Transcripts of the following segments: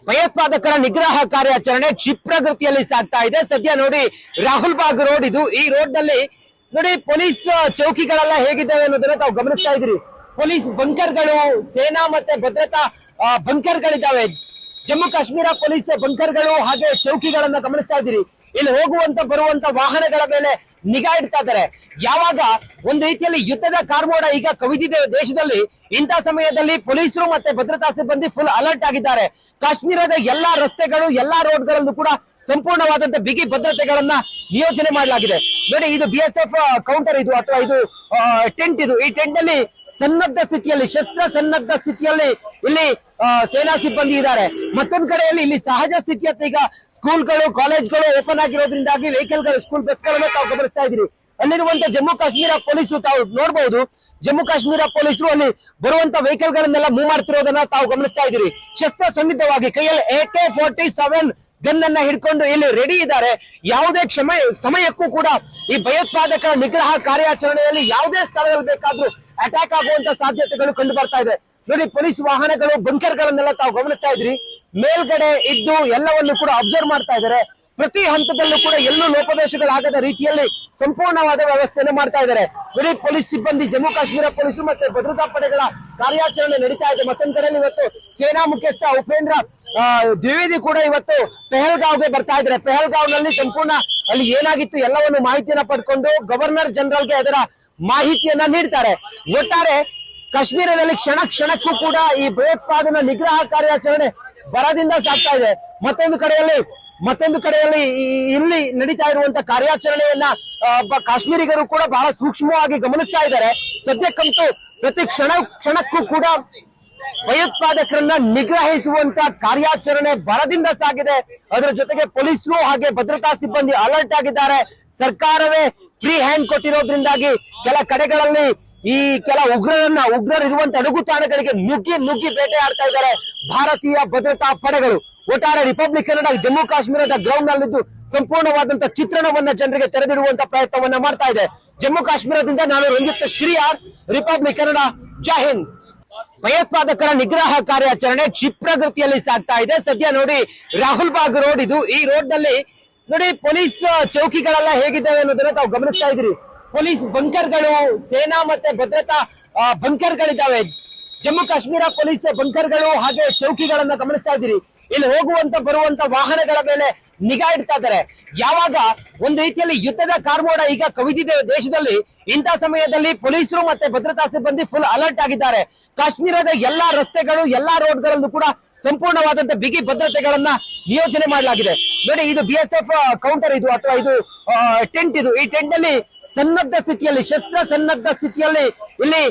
ಭಯೋತ್ಪಾದಕರ ನಿಗ್ರಹ ಕಾರ್ಯಾಚರಣೆ ಕ್ಷಿಪ್ರಗತಿಯಲ್ಲಿ ಸಾಗ್ತಾ ಇದೆ. ಸದ್ಯ ನೋಡಿ ರಾಹುಲ್ ಬಾಗ್ ರೋಡ್ ಇದು. ಈ ರೋಡ್ ನಲ್ಲಿ ನೋಡಿ ಪೊಲೀಸ್ ಚೌಕಿಗಳೆಲ್ಲ ಹೇಗಿದ್ದಾವೆ ಅನ್ನೋದನ್ನ ತಾವು ಗಮನಿಸ್ತಾ ಇದ್ದೀರಿ. ಪೊಲೀಸ್ ಬಂಕರ್ಗಳು, ಸೇನಾ ಮತ್ತೆ ಭದ್ರತಾ ಬಂಕರ್ಗಳಿದ್ದಾವೆ. ಜಮ್ಮು ಕಾಶ್ಮೀರ ಪೊಲೀಸ್ ಬಂಕರ್ಗಳು ಹಾಗೆ ಚೌಕಿಗಳನ್ನ ಗಮನಿಸ್ತಾ ಇದ್ದೀರಿ. ಇಲ್ಲಿ ಹೋಗುವಂತ ಬರುವಂತ ವಾಹನಗಳ ಮೇಲೆ ನಿಗಾ ಇಡ್ತಾ ಇದ್ದಾರೆ. ಯಾವಾಗ ಒಂದು ರೀತಿಯಲ್ಲಿ ಯುದ್ಧದ ಕಾರ್ಮೋಡ ಈಗ ಕವಿದಿದೆ ದೇಶದಲ್ಲಿ, ಇಂಥ ಸಮಯದಲ್ಲಿ ಪೊಲೀಸರು ಮತ್ತೆ ಭದ್ರತಾ ಸಿಬ್ಬಂದಿ ಫುಲ್ ಅಲರ್ಟ್ ಆಗಿದ್ದಾರೆ. ಕಾಶ್ಮೀರದ ಎಲ್ಲಾ ರಸ್ತೆಗಳು, ಎಲ್ಲಾ ರೋಡ್ಗಳಲ್ಲೂ ಕೂಡ ಸಂಪೂರ್ಣವಾದಂತ ಬಿಗಿ ಭದ್ರತೆಗಳನ್ನ ನಿಯೋಜನೆ ಮಾಡಲಾಗಿದೆ. ನೋಡಿ, ಇದು BSF ಕೌಂಟರ್ ಇದು ಅಥವಾ ಇದು ಟೆಂಟ್ ಇದು. ಈ ಟೆಂಟ್ ನಲ್ಲಿ ಸನ್ನದ್ಧ ಸ್ಥಿತಿಯಲ್ಲಿ, ಶಸ್ತ್ರ ಸನ್ನದ್ಧ ಸ್ಥಿತಿಯಲ್ಲಿ ಇಲ್ಲಿ ಸೇನಾ ಸಿಬ್ಬಂದಿ ಇದ್ದಾರೆ. ಮತ್ತೊಂದ್ ಕಡೆಯಲ್ಲಿ ಇಲ್ಲಿ ಸಹಜ ಸ್ಥಿತಿಯತ್ತ ಈಗ ಸ್ಕೂಲ್ಗಳು, ಕಾಲೇಜ್ಗಳು ಓಪನ್ ಆಗಿರೋದ್ರಿಂದಾಗಿ ವೆಹಿಕಲ್ಗಳು, ಸ್ಕೂಲ್ ಬಸ್ಗಳನ್ನ ತಾವು ಗಮನಿಸ್ತಾ ಇದ್ದೀರಿ. ಅಲ್ಲಿರುವಂತ ಜಮ್ಮು ಕಾಶ್ಮೀರ ಪೊಲೀಸರು ತಾವು ನೋಡಬಹುದು. ಜಮ್ಮು ಕಾಶ್ಮೀರ ಪೊಲೀಸರು ಅಲ್ಲಿ ಬರುವಂತ ವೆಹಿಕಲ್ ಗಳನ್ನೆಲ್ಲ ಮೂವ್ ಮಾಡ್ತಿರೋದನ್ನ ತಾವು ಗಮನಿಸ್ತಾ ಇದ್ದೀರಿ. ಶಸ್ತ್ರ ಸನ್ನಿಧವಾಗಿ ಕೈಯಲ್ಲಿ AK-47 ಗನ್ ಅನ್ನ ಹಿಡ್ಕೊಂಡು ಇಲ್ಲಿ ರೆಡಿ ಇದ್ದಾರೆ. ಯಾವುದೇ ಸಮಯಕ್ಕೂ ಕೂಡ ಈ ಭಯೋತ್ಪಾದಕರ ನಿಗ್ರಹ ಕಾರ್ಯಾಚರಣೆಯಲ್ಲಿ ಯಾವುದೇ ಸ್ಥಳದಲ್ಲಿ ಬೇಕಾದ್ರೂ ಅಟ್ಯಾಕ್ ಆಗುವಂತ ಸಾಧ್ಯತೆಗಳು ಕಂಡು ಬರ್ತಾ ಇದೆ. ನೋಡಿ, ಪೊಲೀಸ್ ವಾಹನಗಳು, ಬಂಕರ್ ಗಳನ್ನೆಲ್ಲ ತಾವು ಗಮನಿಸ್ತಾ ಇದ್ರಿ. ಮೇಲ್ಗಡೆ ಇದ್ದು ಎಲ್ಲವನ್ನು ಕೂಡ ಅಬ್ಸರ್ವ್ ಮಾಡ್ತಾ ಇದ್ದಾರೆ. ಪ್ರತಿ ಹಂತದಲ್ಲೂ ಕೂಡ ಎಲ್ಲೂ ಲೋಪದೋಷಗಳಾಗದ ರೀತಿಯಲ್ಲಿ ಸಂಪೂರ್ಣವಾದ ವ್ಯವಸ್ಥೆಯನ್ನು ಮಾಡ್ತಾ ಇದ್ದಾರೆ. ನೋಡಿ, ಪೊಲೀಸ್ ಸಿಬ್ಬಂದಿ, ಜಮ್ಮು ಕಾಶ್ಮೀರ ಪೊಲೀಸರು ಮತ್ತೆ ಭದ್ರತಾ ಪಡೆಗಳ ಕಾರ್ಯಾಚರಣೆ ನಡೀತಾ ಇದೆ. ಮತ್ತೊಂದ್ ಕಡೆಯಲ್ಲಿ ಇವತ್ತು ಸೇನಾ ಮುಖ್ಯಸ್ಥ ಉಪೇಂದ್ರ ದ್ವಿವೇದಿ ಕೂಡ ಇವತ್ತು ಪೆಹಲ್ಗಾವ್ಗೆ ಬರ್ತಾ ಇದ್ದಾರೆ. ಪೆಹಲ್ಗಾವ್ ನಲ್ಲಿ ಸಂಪೂರ್ಣ ಅಲ್ಲಿ ಏನಾಗಿತ್ತು ಎಲ್ಲವನ್ನು ಮಾಹಿತಿಯನ್ನ ಪಡ್ಕೊಂಡು ಗವರ್ನರ್ ಜನರಲ್ಗೆ ಅದರ ಮಾಹಿತಿಯನ್ನ ನೀಡ್ತಾರೆ. ಒಟ್ಟಾರೆ ಕಾಶ್ಮೀರದಲ್ಲಿ ಕ್ಷಣ ಕ್ಷಣಕ್ಕೂ ಕೂಡ ಈ ಭಯೋತ್ಪಾದನಾ ನಿಗ್ರಹ ಕಾರ್ಯಾಚರಣೆ ಬರದಿಂದ ಸಾಗ್ತಾ ಇದೆ. ಮತ್ತೊಂದು ಕಡೆಯಲ್ಲಿ ಇಲ್ಲಿ ನಡೀತಾ ಇರುವಂತ ಕಾರ್ಯಾಚರಣೆಯನ್ನ ಕಾಶ್ಮೀರಿಗರು ಕೂಡ ಬಹಳ ಸೂಕ್ಷ್ಮವಾಗಿ ಗಮನಿಸ್ತಾ ಇದ್ದಾರೆ. ಸದ್ಯಕ್ಕಂತೂ ಪ್ರತಿ ಕ್ಷಣಕ್ಕೂ ಕೂಡ ಭಯೋತ್ಪಾದಕರನ್ನ ನಿಗ್ರಹಿಸುವಂತ ಕಾರ್ಯಾಚರಣೆ ಬರದಿಂದ ಸಾಗಿದೆ. ಅದರ ಜೊತೆಗೆ ಪೊಲೀಸರು ಹಾಗೆ ಭದ್ರತಾ ಸಿಬ್ಬಂದಿ ಅಲರ್ಟ್ ಆಗಿದ್ದಾರೆ. ಸರ್ಕಾರವೇ ಫ್ರೀ ಹ್ಯಾಂಡ್ ಕೊಟ್ಟಿರೋದ್ರಿಂದಾಗಿ ಕೆಲ ಕಡೆಗಳಲ್ಲಿ ಈ ಕೆಲ ಉಗ್ರರಿರುವಂತ ಅಡಗುತಾಣಗಳಿಗೆ ನುಗ್ಗಿ ಬೇಟೆ ಆಡ್ತಾ ಇದ್ದಾರೆ ಭಾರತೀಯ ಭದ್ರತಾ ಪಡೆಗಳು. ಒಟ್ಟಾರೆ ರಿಪಬ್ಲಿಕ್ ಕನ್ನಡ ಜಮ್ಮು ಕಾಶ್ಮೀರದ ಗ್ರೌಂಡ್ ನಲ್ಲಿದ್ದು ಸಂಪೂರ್ಣವಾದಂತ ಚಿತ್ರಣವನ್ನ ಜನರಿಗೆ ತೆರೆದಿಡುವಂತ ಪ್ರಯತ್ನವನ್ನ ಮಾಡ್ತಾ ಇದೆ. ಜಮ್ಮು ಕಾಶ್ಮೀರದಿಂದ ನಾನು ರಂಜಿತ್ ಶ್ರೀಯಾರ್, ರಿಪಬ್ಲಿಕ್ ಕನ್ನಡ, ಜೈ ಹಿಂದ್. ಭಯೋತ್ಪಾದಕರ ನಿಗ್ರಹ ಕಾರ್ಯಾಚರಣೆ ಕ್ಷಿಪ್ರಗತಿಯಲ್ಲಿ ಸಾಗ್ತಾ ಇದೆ. ಸದ್ಯ ನೋಡಿ ರಾಹುಲ್ ಬಾಗ್ ರೋಡ್ ಇದು. ಈ ರೋಡ್ ನಲ್ಲಿ ನೋಡಿ ಪೊಲೀಸ್ ಚೌಕಿಗಳೆಲ್ಲ ಹೇಗಿದ್ದಾವೆ ಅನ್ನೋದನ್ನ ತಾವು ಗಮನಿಸ್ತಾ ಇದ್ದೀರಿ. ಪೊಲೀಸ್ ಬಂಕರ್ಗಳು, ಸೇನಾ ಮತ್ತೆ ಭದ್ರತಾ ಬಂಕರ್ಗಳಿದ್ದಾವೆ. ಜಮ್ಮು ಕಾಶ್ಮೀರ ಪೊಲೀಸ್ ಬಂಕರ್ಗಳು ಹಾಗೆ ಚೌಕಿಗಳನ್ನ ಗಮನಿಸ್ತಾ ಇದ್ದೀರಿ. ಇಲ್ಲಿ ಹೋಗುವಂತ ಬರುವಂತ ವಾಹನಗಳ ಮೇಲೆ ನಿಗಾ ಇಡ್ತಾ ಇದ್ದಾರೆ. ಯಾವಾಗ ಒಂದು ರೀತಿಯಲ್ಲಿ ಯುದ್ಧದ ಕಾರ್ಮೋಡ ಈಗ ಕವಿದಿದೆ ದೇಶದಲ್ಲಿ, ಇಂಥ ಸಮಯದಲ್ಲಿ ಪೊಲೀಸರು ಮತ್ತೆ ಭದ್ರತಾ ಸಿಬ್ಬಂದಿ ಫುಲ್ ಅಲರ್ಟ್ ಆಗಿದ್ದಾರೆ. ಕಾಶ್ಮೀರದ ಎಲ್ಲಾ ರಸ್ತೆಗಳು, ಎಲ್ಲಾ ರೋಡ್ಗಳಲ್ಲೂ ಕೂಡ ಸಂಪೂರ್ಣವಾದಂತ ಬಿಗಿ ಭದ್ರತೆಗಳನ್ನ ನಿಯೋಜನೆ ಮಾಡಲಾಗಿದೆ. ನೋಡಿ, ಇದು BSF ಕೌಂಟರ್ ಇದು ಅಥವಾ ಇದು ಟೆಂಟ್ ಇದು. ಈ ಟೆಂಟ್ ನಲ್ಲಿ ಸನ್ನದ್ಧ ಸ್ಥಿತಿಯಲ್ಲಿ, ಶಸ್ತ್ರ ಸನ್ನದ್ಧ ಸ್ಥಿತಿಯಲ್ಲಿ ಇಲ್ಲಿ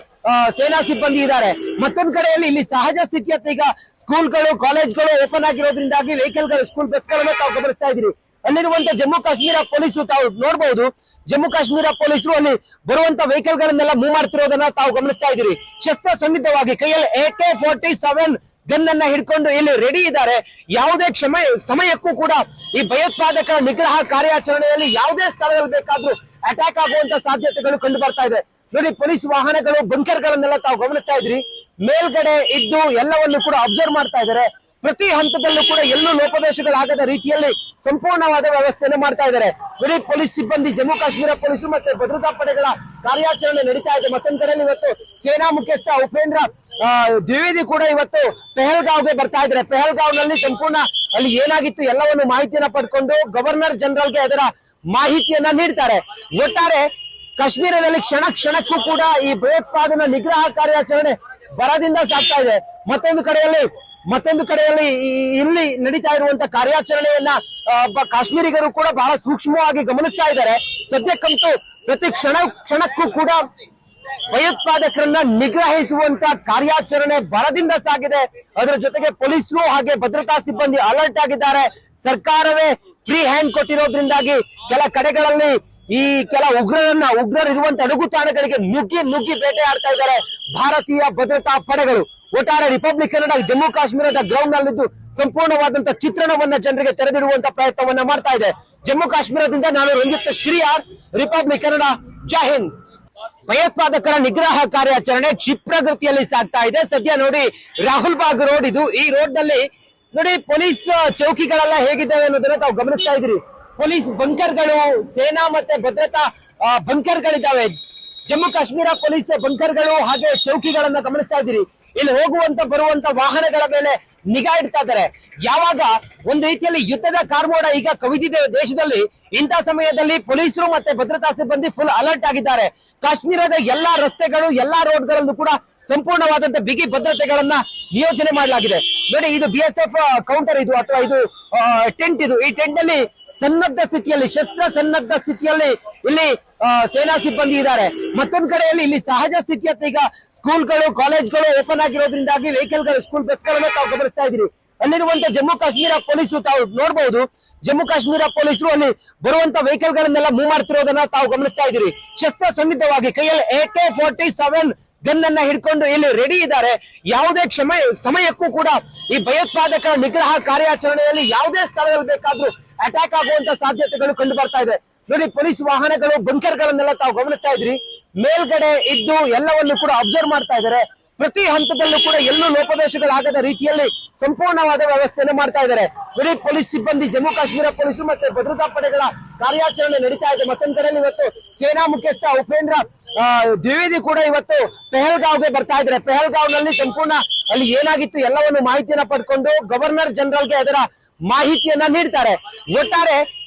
ಸೇನಾ ಸಿಬ್ಬಂದಿ ಇದ್ದಾರೆ. ಮತ್ತೊಂದ್ ಕಡೆಯಲ್ಲಿ ಇಲ್ಲಿ ಸಹಜ ಸ್ಥಿತಿಯತ್ತ ಈಗ ಸ್ಕೂಲ್ಗಳು, ಕಾಲೇಜ್ಗಳು ಓಪನ್ ಆಗಿರೋದ್ರಿಂದಾಗಿ ವೆಹಿಕಲ್ಗಳು, ಸ್ಕೂಲ್ ಬಸ್ಗಳನ್ನ ತಾವು ಗಮನಿಸ್ತಾ ಇದ್ದೀರಿ. ಅಲ್ಲಿರುವಂತ ಜಮ್ಮು ಕಾಶ್ಮೀರ ಪೊಲೀಸರು ತಾವು ನೋಡಬಹುದು. ಜಮ್ಮು ಕಾಶ್ಮೀರ ಪೊಲೀಸರು ಅಲ್ಲಿ ಬರುವಂತ ವೆಹಿಕಲ್ ಗಳನ್ನೆಲ್ಲ ಮೂವ್ ಮಾಡ್ತಿರೋದನ್ನ ತಾವು ಗಮನಿಸ್ತಾ ಇದ್ದೀರಿ. ಶಸ್ತ್ರ ಸನ್ನಿಧವಾಗಿ ಕೈಯಲ್ಲಿ AK-47 ಗನ್ ಅನ್ನ ಹಿಡ್ಕೊಂಡು ಇಲ್ಲಿ ರೆಡಿ ಇದ್ದಾರೆ. ಯಾವುದೇ ಸಮಯಕ್ಕೂ ಕೂಡ ಈ ಭಯೋತ್ಪಾದಕರ ನಿಗ್ರಹ ಕಾರ್ಯಾಚರಣೆಯಲ್ಲಿ ಯಾವುದೇ ಸ್ಥಳದಲ್ಲಿ ಬೇಕಾದ್ರೂ ಅಟ್ಯಾಕ್ ಆಗುವಂತ ಸಾಧ್ಯತೆಗಳು ಕಂಡು ಬರ್ತಾ ಇದೆ. ನೋಡಿ, ಪೊಲೀಸ್ ವಾಹನಗಳು, ಬಂಕರ್ ಗಳನ್ನೆಲ್ಲ ತಾವು ಗಮನಿಸ್ತಾ ಇದ್ರಿ. ಮೇಲ್ಗಡೆ ಇದ್ದು ಎಲ್ಲವನ್ನು ಕೂಡ ಅಬ್ಸರ್ವ್ ಮಾಡ್ತಾ ಇದ್ದಾರೆ. ಪ್ರತಿ ಹಂತದಲ್ಲೂ ಕೂಡ ಎಲ್ಲೂ ಲೋಪದೋಷಗಳಾಗದ ರೀತಿಯಲ್ಲಿ ಸಂಪೂರ್ಣವಾದ ವ್ಯವಸ್ಥೆಯನ್ನು ಮಾಡ್ತಾ ಇದ್ದಾರೆ. ನೋಡಿ, ಪೊಲೀಸ್ ಸಿಬ್ಬಂದಿ, ಜಮ್ಮು ಕಾಶ್ಮೀರ ಪೊಲೀಸರು ಮತ್ತೆ ಭದ್ರತಾ ಪಡೆಗಳ ಕಾರ್ಯಾಚರಣೆ ನಡೀತಾ ಇದೆ. ಮತ್ತೊಂದ್ ಕಡೆಯಲ್ಲಿ ಇವತ್ತು ಸೇನಾ ಮುಖ್ಯಸ್ಥ ಉಪೇಂದ್ರ ದ್ವಿವೇದಿ ಕೂಡ ಇವತ್ತು ಪೆಹಲ್ಗಾವ್ಗೆ ಬರ್ತಾ ಇದ್ದಾರೆ. ಪೆಹಲ್ಗಾವ್ ನಲ್ಲಿ ಸಂಪೂರ್ಣ ಅಲ್ಲಿ ಏನಾಗಿತ್ತು ಎಲ್ಲವನ್ನು ಮಾಹಿತಿಯನ್ನ ಪಡ್ಕೊಂಡು ಗವರ್ನರ್ ಜನರಲ್ಗೆ ಅದರ ಮಾಹಿತಿಯನ್ನ ನೀಡ್ತಾರೆ. ಒಟ್ಟಾರೆ ಕಾಶ್ಮೀರದಲ್ಲಿ ಕ್ಷಣ ಕ್ಷಣಕ್ಕೂ ಕೂಡ ಈ ಭಯೋತ್ಪಾದನಾ ನಿಗ್ರಹ ಕಾರ್ಯಾಚರಣೆ ಬರದಿಂದ ಸಾಗ್ತಾ ಇದೆ. ಮತ್ತೊಂದು ಕಡೆಯಲ್ಲಿ ಇಲ್ಲಿ ನಡೀತಾ ಇರುವಂತ ಕಾರ್ಯಾಚರಣೆಯನ್ನ ಕಾಶ್ಮೀರಿಗರು ಕೂಡ ಬಹಳ ಸೂಕ್ಷ್ಮವಾಗಿ ಗಮನಿಸ್ತಾ ಇದ್ದಾರೆ. ಸದ್ಯಕ್ಕಂತೂ ಪ್ರತಿ ಕ್ಷಣಕ್ಕೂ ಕೂಡ ಭಯೋತ್ಪಾದಕರನ್ನ ನಿಗ್ರಹಿಸುವಂತ ಕಾರ್ಯಾಚರಣೆ ಬರದಿಂದ ಸಾಗಿದೆ. ಅದರ ಜೊತೆಗೆ ಪೊಲೀಸರು ಹಾಗೆ ಭದ್ರತಾ ಸಿಬ್ಬಂದಿ ಅಲರ್ಟ್ ಆಗಿದ್ದಾರೆ. ಸರ್ಕಾರವೇ ಫ್ರೀ ಹ್ಯಾಂಡ್ ಕೊಟ್ಟಿರೋದ್ರಿಂದಾಗಿ ಕೆಲ ಕಡೆಗಳಲ್ಲಿ ಈ ಕೆಲ ಉಗ್ರರಿರುವಂತ ಅಡಗುತಾಣಗಳಿಗೆ ನುಗ್ಗಿ ಬೇಟೆ ಆಡ್ತಾ ಇದ್ದಾರೆ ಭಾರತೀಯ ಭದ್ರತಾ ಪಡೆಗಳು. ಒಟ್ಟಾರೆ ರಿಪಬ್ಲಿಕ್ ಕನ್ನಡ ಜಮ್ಮು ಕಾಶ್ಮೀರದ ಗ್ರೌಂಡ್ ನಲ್ಲಿದ್ದು ಸಂಪೂರ್ಣವಾದಂತ ಚಿತ್ರಣವನ್ನ ಜನರಿಗೆ ತೆರೆದಿಡುವಂತ ಪ್ರಯತ್ನವನ್ನ ಮಾಡ್ತಾ ಇದೆ. ಜಮ್ಮು ಕಾಶ್ಮೀರದಿಂದ ನಾನು ರಂಜಿತ್ ಶ್ರೀಯಾರ್, ರಿಪಬ್ಲಿಕ್ ಕನ್ನಡ, ಜೈ ಹಿಂದ್. ಭಯೋತ್ಪಾದಕರ ನಿಗ್ರಹ ಕಾರ್ಯಾಚರಣೆ ಕ್ಷಿಪ್ರಗತಿಯಲ್ಲಿ ಸಾಗ್ತಾ ಇದೆ. ಸದ್ಯ ನೋಡಿ ರಾಹುಲ್ ಬಾಗ್ ರೋಡ್ ಇದು. ಈ ರೋಡ್ ನಲ್ಲಿ ನೋಡಿ ಪೊಲೀಸ್ ಚೌಕಿಗಳೆಲ್ಲ ಹೇಗಿದ್ದಾವೆ ಅನ್ನೋದನ್ನ ತಾವು ಗಮನಿಸ್ತಾ ಇದ್ದೀರಿ. ಪೊಲೀಸ್ ಬಂಕರ್ಗಳು, ಸೇನಾ ಮತ್ತೆ ಭದ್ರತಾ ಬಂಕರ್ಗಳಿದ್ದಾವೆ. ಜಮ್ಮು ಕಾಶ್ಮೀರ ಪೊಲೀಸ್ ಬಂಕರ್ಗಳು ಹಾಗೆ ಚೌಕಿಗಳನ್ನ ಗಮನಿಸ್ತಾ ಇದ್ದೀರಿ. ಇಲ್ಲಿ ಹೋಗುವಂತ ಬರುವಂತ ವಾಹನಗಳ ಮೇಲೆ ನಿಗಾ ಇಡ್ತಾ ಇದ್ದಾರೆ. ಯಾವಾಗ ಒಂದು ರೀತಿಯಲ್ಲಿ ಯುದ್ಧದ ಕಾರ್ಮೋಡ ಈಗ ಕವಿದಿದೆ ದೇಶದಲ್ಲಿ, ಇಂಥ ಸಮಯದಲ್ಲಿ ಪೊಲೀಸರು ಮತ್ತೆ ಭದ್ರತಾ ಸಿಬ್ಬಂದಿ ಫುಲ್ ಅಲರ್ಟ್ ಆಗಿದ್ದಾರೆ. ಕಾಶ್ಮೀರದ ಎಲ್ಲಾ ರಸ್ತೆಗಳು, ಎಲ್ಲಾ ರೋಡ್ಗಳಲ್ಲೂ ಕೂಡ ಸಂಪೂರ್ಣವಾದಂತ ಬಿಗಿ ಭದ್ರತೆಗಳನ್ನ ನಿಯೋಜನೆ ಮಾಡಲಾಗಿದೆ. ನೋಡಿ, ಇದು BSF ಕೌಂಟರ್ ಇದು ಅಥವಾ ಇದು ಟೆಂಟ್ ಇದು. ಈ ಟೆಂಟ್ ನಲ್ಲಿ ಸನ್ನದ್ಧ ಸ್ಥಿತಿಯಲ್ಲಿ, ಶಸ್ತ್ರ ಸನ್ನದ್ಧ ಸ್ಥಿತಿಯಲ್ಲಿ ಇಲ್ಲಿ ಸೇನಾ ಸಿಬ್ಬಂದಿ ಇದ್ದಾರೆ. ಮತ್ತೊಂದ್ ಕಡೆಯಲ್ಲಿ ಇಲ್ಲಿ ಸಹಜ ಸ್ಥಿತಿಯತ್ತ ಈಗ ಸ್ಕೂಲ್ಗಳು, ಕಾಲೇಜ್ಗಳು ಓಪನ್ ಆಗಿರೋದ್ರಿಂದಾಗಿ ವೆಹಿಕಲ್ಗಳು, ಸ್ಕೂಲ್ ಬಸ್ಗಳನ್ನ ತಾವು ಗಮನಿಸ್ತಾ ಇದ್ದೀರಿ. ಅಲ್ಲಿರುವಂತ ಜಮ್ಮು ಕಾಶ್ಮೀರ ಪೊಲೀಸರು ತಾವು ನೋಡಬಹುದು. ಜಮ್ಮು ಕಾಶ್ಮೀರ ಪೊಲೀಸರು ಅಲ್ಲಿ ಬರುವಂತ ವೆಹಿಕಲ್ ಗಳನ್ನೆಲ್ಲ ಮೂವ್ ಮಾಡ್ತಿರೋದನ್ನ ತಾವು ಗಮನಿಸ್ತಾ ಇದ್ದೀರಿ. ಶಸ್ತ್ರ ಸನ್ನಿಧವಾಗಿ ಕೈಯಲ್ಲಿ AK-47 ಗನ್ ಅನ್ನ ಹಿಡ್ಕೊಂಡು ಇಲ್ಲಿ ರೆಡಿ ಇದ್ದಾರೆ. ಯಾವುದೇ ಸಮಯಕ್ಕೂ ಕೂಡ ಈ ಭಯೋತ್ಪಾದಕರ ನಿಗ್ರಹ ಕಾರ್ಯಾಚರಣೆಯಲ್ಲಿ ಯಾವುದೇ ಸ್ಥಳದಲ್ಲಿ ಬೇಕಾದ್ರೂ ಅಟ್ಯಾಕ್ ಆಗುವಂತ ಸಾಧ್ಯತೆಗಳು ಕಂಡು ಬರ್ತಾ ಇದೆ. ನೋಡಿ, ಪೊಲೀಸ್ ವಾಹನಗಳು, ಬಂಕರ್ ಗಳನ್ನೆಲ್ಲ ತಾವು ಗಮನಿಸ್ತಾ ಇದ್ರಿ. ಮೇಲ್ಗಡೆ ಇದ್ದು ಎಲ್ಲವನ್ನು ಕೂಡ ಅಬ್ಸರ್ವ್ ಮಾಡ್ತಾ ಇದ್ದಾರೆ. ಪ್ರತಿ ಹಂತದಲ್ಲೂ ಕೂಡ ಎಲ್ಲೂ ಲೋಪದೋಷಗಳಾಗದ ರೀತಿಯಲ್ಲಿ ಸಂಪೂರ್ಣವಾದ ವ್ಯವಸ್ಥೆಯನ್ನು ಮಾಡ್ತಾ ಇದ್ದಾರೆ. ನೋಡಿ, ಪೊಲೀಸ್ ಸಿಬ್ಬಂದಿ, ಜಮ್ಮು ಕಾಶ್ಮೀರ ಪೊಲೀಸರು ಮತ್ತೆ ಭದ್ರತಾ ಪಡೆಗಳ ಕಾರ್ಯಾಚರಣೆ ನಡೀತಾ ಇದೆ. ಮತ್ತೊಂದ್ ಕಡೆಯಲ್ಲಿ ಇವತ್ತು ಸೇನಾ ಮುಖ್ಯಸ್ಥ ಉಪೇಂದ್ರ ದ್ವಿವೇದಿ ಕೂಡ ಇವತ್ತು ಪೆಹಲ್ಗಾವ್ಗೆ ಬರ್ತಾ ಇದ್ದಾರೆ. ಪೆಹಲ್ಗಾವ್ ನಲ್ಲಿ ಸಂಪೂರ್ಣ ಅಲ್ಲಿ ಏನಾಗಿತ್ತು ಎಲ್ಲವನ್ನು ಮಾಹಿತಿಯನ್ನ ಪಡ್ಕೊಂಡು ಗವರ್ನರ್ ಜನರಲ್ಗೆ ಅದರ ಮಾಹಿತಿಯನ್ನ ನೀಡ್ತಾರೆ. ಒಟ್ಟಾರೆ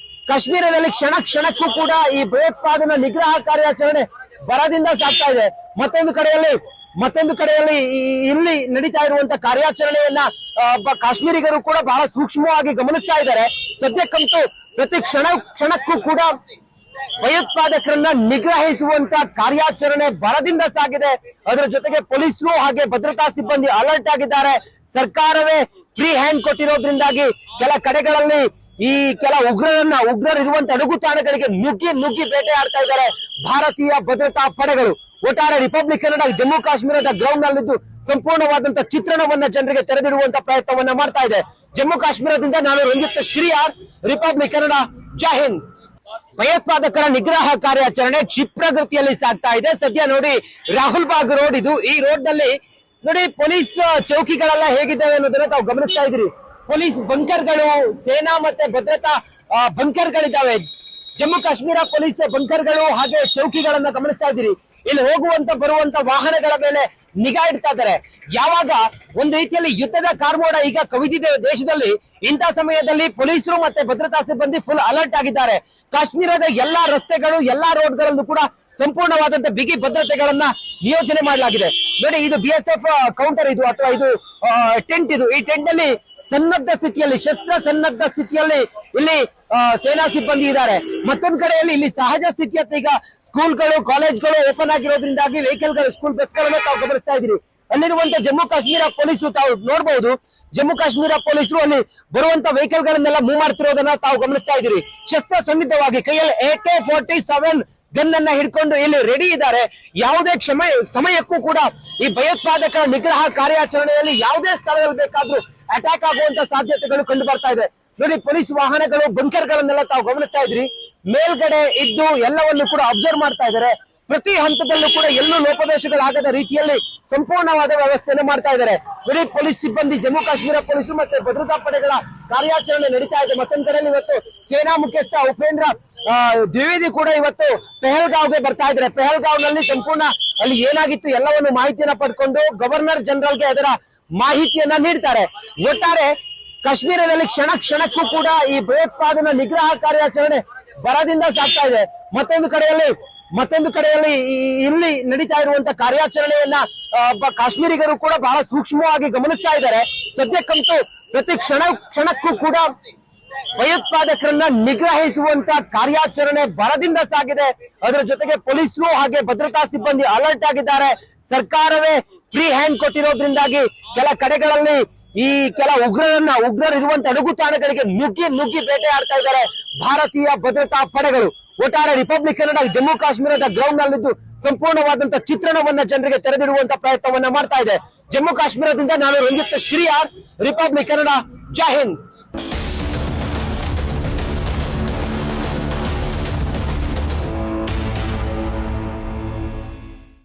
ಕಾಶ್ಮೀರದಲ್ಲಿ ಕ್ಷಣ ಕ್ಷಣಕ್ಕೂ ಕೂಡ ಈ ಭಯೋತ್ಪಾದನಾ ನಿಗ್ರಹ ಕಾರ್ಯಾಚರಣೆ ಬರದಿಂದ ಸಾಗ್ತಾ ಇದೆ. ಮತ್ತೊಂದು ಕಡೆಯಲ್ಲಿ ಇಲ್ಲಿ ನಡೀತಾ ಇರುವಂತ ಕಾರ್ಯಾಚರಣೆಯನ್ನ ಕಾಶ್ಮೀರಿಗರು ಕೂಡ ಬಹಳ ಸೂಕ್ಷ್ಮವಾಗಿ ಗಮನಿಸ್ತಾ ಇದ್ದಾರೆ. ಸದ್ಯಕ್ಕಂತೂ ಪ್ರತಿ ಕ್ಷಣಕ್ಕೂ ಕೂಡ ಭಯೋತ್ಪಾದಕರನ್ನ ನಿಗ್ರಹಿಸುವಂತ ಕಾರ್ಯಾಚರಣೆ ಬರದಿಂದ ಸಾಗಿದೆ. ಅದರ ಜೊತೆಗೆ ಪೊಲೀಸರು ಹಾಗೆ ಭದ್ರತಾ ಸಿಬ್ಬಂದಿ ಅಲರ್ಟ್ ಆಗಿದ್ದಾರೆ. ಸರ್ಕಾರವೇ ಫ್ರೀ ಹ್ಯಾಂಡ್ ಕೊಟ್ಟಿರೋದ್ರಿಂದಾಗಿ ಕೆಲ ಕಡೆಗಳಲ್ಲಿ ಈ ಕೆಲ ಉಗ್ರರು ಇರುವಂತ ಅಡಗುತಾಣಗಳಿಗೆ ನುಗ್ಗಿ ಬೇಟೆ ಆಡ್ತಾ ಇದ್ದಾರೆ ಭಾರತೀಯ ಭದ್ರತಾ ಪಡೆಗಳು. ಒಟ್ಟಾರೆ ರಿಪಬ್ಲಿಕ್ ಕನ್ನಡ ಜಮ್ಮು ಕಾಶ್ಮೀರದ ಗ್ರೌಂಡ್ ನಲ್ಲಿದ್ದು ಸಂಪೂರ್ಣವಾದಂತ ಚಿತ್ರಣವನ್ನ ಜನರಿಗೆ ತೆರೆದಿಡುವಂತ ಪ್ರಯತ್ನವನ್ನ ಮಾಡ್ತಾ ಇದೆ. ಜಮ್ಮು ಕಾಶ್ಮೀರದಿಂದ ನಾನು ರಂಜಿತ್ ಶ್ರೀಯಾರ್, ರಿಪಬ್ಲಿಕ್ ಕನ್ನಡ, ಜೈ ಹಿಂದ್. ಭಯೋತ್ಪಾದಕರ ನಿಗ್ರಹ ಕಾರ್ಯಾಚರಣೆ ಕ್ಷಿಪ್ರಗತಿಯಲ್ಲಿ ಸಾಗ್ತಾ ಇದೆ. ಸದ್ಯ ನೋಡಿ, ರಾಹುಲ್ ಬಾಗ್ ರೋಡ್ ಇದು. ಈ ರೋಡ್ ನಲ್ಲಿ ನೋಡಿ ಪೊಲೀಸ್ ಚೌಕಿಗಳೆಲ್ಲ ಹೇಗಿದ್ದಾವೆ ಅನ್ನೋದನ್ನ ತಾವು ಗಮನಿಸ್ತಾ ಇದ್ದೀರಿ. ಪೊಲೀಸ್ ಬಂಕರ್ಗಳು, ಸೇನಾ ಮತ್ತೆ ಭದ್ರತಾ ಬಂಕರ್ಗಳಿದ್ದಾವೆ. ಜಮ್ಮು ಕಾಶ್ಮೀರ ಪೊಲೀಸ್ ಬಂಕರ್ಗಳು ಹಾಗೆ ಚೌಕಿಗಳನ್ನ ಗಮನಿಸ್ತಾ ಇದ್ದೀರಿ. ಇಲ್ಲಿ ಹೋಗುವಂತ ಬರುವಂತ ವಾಹನಗಳ ಮೇಲೆ ನಿಗಾ ಇಡ್ತಾ ಇದ್ದಾರೆ. ಯಾವಾಗ ಒಂದು ರೀತಿಯಲ್ಲಿ ಯುದ್ಧದ ಕಾರ್ಮೋಡ ಈಗ ಕವಿದಿದೆ ದೇಶದಲ್ಲಿ, ಇಂಥ ಸಮಯದಲ್ಲಿ ಪೊಲೀಸರು ಮತ್ತೆ ಭದ್ರತಾ ಸಿಬ್ಬಂದಿ ಫುಲ್ ಅಲರ್ಟ್ ಆಗಿದ್ದಾರೆ. ಕಾಶ್ಮೀರದ ಎಲ್ಲಾ ರಸ್ತೆಗಳು, ಎಲ್ಲಾ ರೋಡ್ಗಳಲ್ಲೂ ಕೂಡ ಸಂಪೂರ್ಣವಾದಂತ ಬಿಗಿ ಭದ್ರತೆಗಳನ್ನ ನಿಯೋಜನೆ ಮಾಡಲಾಗಿದೆ. ನೋಡಿ, ಇದು BSF ಕೌಂಟರ್ ಇದು ಅಥವಾ ಇದು ಟೆಂಟ್ ಇದು. ಈ ಟೆಂಟ್ ನಲ್ಲಿ ಸನ್ನದ್ಧ ಸ್ಥಿತಿಯಲ್ಲಿ, ಶಸ್ತ್ರ ಸನ್ನದ್ಧ ಸ್ಥಿತಿಯಲ್ಲಿ ಇಲ್ಲಿ ಸೇನಾ ಸಿಬ್ಬಂದಿ ಇದ್ದಾರೆ. ಮತ್ತೊಂದ್ ಕಡೆಯಲ್ಲಿ ಇಲ್ಲಿ ಸಹಜ ಸ್ಥಿತಿಯತ್ತ ಈಗ ಸ್ಕೂಲ್ಗಳು, ಕಾಲೇಜ್ಗಳು ಓಪನ್ ಆಗಿರೋದ್ರಿಂದಾಗಿ ವೆಹಿಕಲ್ಗಳು, ಸ್ಕೂಲ್ ಬಸ್ಗಳನ್ನ ತಾವು ಗಮನಿಸ್ತಾ ಇದ್ದೀರಿ. ಅಲ್ಲಿರುವಂತ ಜಮ್ಮು ಕಾಶ್ಮೀರ ಪೊಲೀಸರು ತಾವು ನೋಡಬಹುದು. ಜಮ್ಮು ಕಾಶ್ಮೀರ ಪೊಲೀಸರು ಅಲ್ಲಿ ಬರುವಂತ ವೆಹಿಕಲ್ ಗಳನ್ನೆಲ್ಲ ಮೂವ್ ಮಾಡ್ತಿರೋದನ್ನ ತಾವು ಗಮನಿಸ್ತಾ ಇದ್ದೀರಿ. ಶಸ್ತ್ರ ಸನ್ನಿಧವಾಗಿ ಕೈಯಲ್ಲಿ AK-47 ಗನ್ ಅನ್ನ ಹಿಡ್ಕೊಂಡು ಇಲ್ಲಿ ರೆಡಿ ಇದ್ದಾರೆ. ಯಾವುದೇ ಸಮಯಕ್ಕೂ ಕೂಡ ಈ ಭಯೋತ್ಪಾದಕರ ನಿಗ್ರಹ ಕಾರ್ಯಾಚರಣೆಯಲ್ಲಿ ಯಾವುದೇ ಸ್ಥಳದಲ್ಲಿ ಬೇಕಾದ್ರೂ ಅಟ್ಯಾಕ್ ಆಗುವಂತ ಸಾಧ್ಯತೆಗಳು ಕಂಡು ಬರ್ತಾ ಇದೆ. ನೋಡಿ, ಪೊಲೀಸ್ ವಾಹನಗಳು, ಬಂಕರ್ ಗಳನ್ನೆಲ್ಲ ತಾವು ಗಮನಿಸ್ತಾ ಇದ್ರಿ. ಮೇಲ್ಗಡೆ ಇದ್ದು ಎಲ್ಲವನ್ನು ಕೂಡ ಅಬ್ಸರ್ವ್ ಮಾಡ್ತಾ ಇದ್ದಾರೆ. ಪ್ರತಿ ಹಂತದಲ್ಲೂ ಕೂಡ ಎಲ್ಲೂ ಲೋಪದೋಷಗಳಾಗದ ರೀತಿಯಲ್ಲಿ ಸಂಪೂರ್ಣವಾದ ವ್ಯವಸ್ಥೆಯನ್ನು ಮಾಡ್ತಾ ಇದ್ದಾರೆ. ನೋಡಿ, ಪೊಲೀಸ್ ಸಿಬ್ಬಂದಿ, ಜಮ್ಮು ಕಾಶ್ಮೀರ ಪೊಲೀಸರು ಮತ್ತೆ ಭದ್ರತಾ ಪಡೆಗಳ ಕಾರ್ಯಾಚರಣೆ ನಡೀತಾ ಇದೆ. ಮತ್ತೊಂದ್ ಕಡೆಯಲ್ಲಿ ಇವತ್ತು ಸೇನಾ ಮುಖ್ಯಸ್ಥ ಉಪೇಂದ್ರ ದ್ವಿವೇದಿ ಕೂಡ ಇವತ್ತು ಪೆಹಲ್ಗಾವ್ಗೆ ಬರ್ತಾ ಇದ್ದಾರೆ. ಪೆಹಲ್ಗಾವ್ ನಲ್ಲಿ ಸಂಪೂರ್ಣ ಅಲ್ಲಿ ಏನಾಗಿತ್ತು ಎಲ್ಲವನ್ನು ಮಾಹಿತಿಯನ್ನ ಪಡ್ಕೊಂಡು ಗವರ್ನರ್ ಜನರಲ್ಗೆ ಅದರ ಮಾಹಿತಿಯನ್ನ ನೀಡ್ತಾರೆ. ಒಟ್ಟಾರೆ ಕಾಶ್ಮೀರದಲ್ಲಿ ಕ್ಷಣ ಕ್ಷಣಕ್ಕೂ ಕೂಡ ಈ ಭಯೋತ್ಪಾದನಾ ನಿಗ್ರಹ ಕಾರ್ಯಾಚರಣೆ ಬರದಿಂದ ಸಾಗ್ತಾ ಇದೆ. ಮತ್ತೊಂದು ಕಡೆಯಲ್ಲಿ ಇಲ್ಲಿ ನಡೀತಾ ಇರುವಂತ ಕಾರ್ಯಾಚರಣೆಯನ್ನ ಕಾಶ್ಮೀರಿಗರು ಕೂಡ ಬಹಳ ಸೂಕ್ಷ್ಮವಾಗಿ ಗಮನಿಸ್ತಾ ಇದ್ದಾರೆ. ಸದ್ಯಕ್ಕಂತೂ ಪ್ರತಿ ಕ್ಷಣಕ್ಕೂ ಕೂಡ ಭಯೋತ್ಪಾದಕರನ್ನ ನಿಗ್ರಹಿಸುವಂತ ಕಾರ್ಯಾಚರಣೆ ಬರದಿಂದ ಸಾಗಿದೆ. ಅದರ ಜೊತೆಗೆ ಪೊಲೀಸರು ಹಾಗೆ ಭದ್ರತಾ ಸಿಬ್ಬಂದಿ ಅಲರ್ಟ್ ಆಗಿದ್ದಾರೆ. ಸರ್ಕಾರವೇ ಫ್ರೀ ಹ್ಯಾಂಡ್ ಕೊಟ್ಟಿರೋದ್ರಿಂದಾಗಿ ಕೆಲ ಕಡೆಗಳಲ್ಲಿ ಈ ಕೆಲ ಉಗ್ರರು ಇರುವಂತ ಅಡಗುತಾಣಗಳಿಗೆ ನುಗ್ಗಿ ಬೇಟೆ ಆಡ್ತಾ ಇದ್ದಾರೆ ಭಾರತೀಯ ಭದ್ರತಾ ಪಡೆಗಳು. ಒಟ್ಟಾರೆ ರಿಪಬ್ಲಿಕ್ ಕನ್ನಡ ಜಮ್ಮು ಕಾಶ್ಮೀರದ ಗ್ರೌಂಡ್ ನಲ್ಲಿದ್ದು ಸಂಪೂರ್ಣವಾದಂತ ಚಿತ್ರಣವನ್ನ ಜನರಿಗೆ ತೆರೆದಿಡುವಂತ ಪ್ರಯತ್ನವನ್ನ ಮಾಡ್ತಾ ಇದೆ. ಜಮ್ಮು ಕಾಶ್ಮೀರದಿಂದ ನಾನು ರಂಜಿತ್ ಶ್ರೀಯಾರ್, ರಿಪಬ್ಲಿಕ್ ಕನ್ನಡ, ಜೈ ಹಿಂದ್.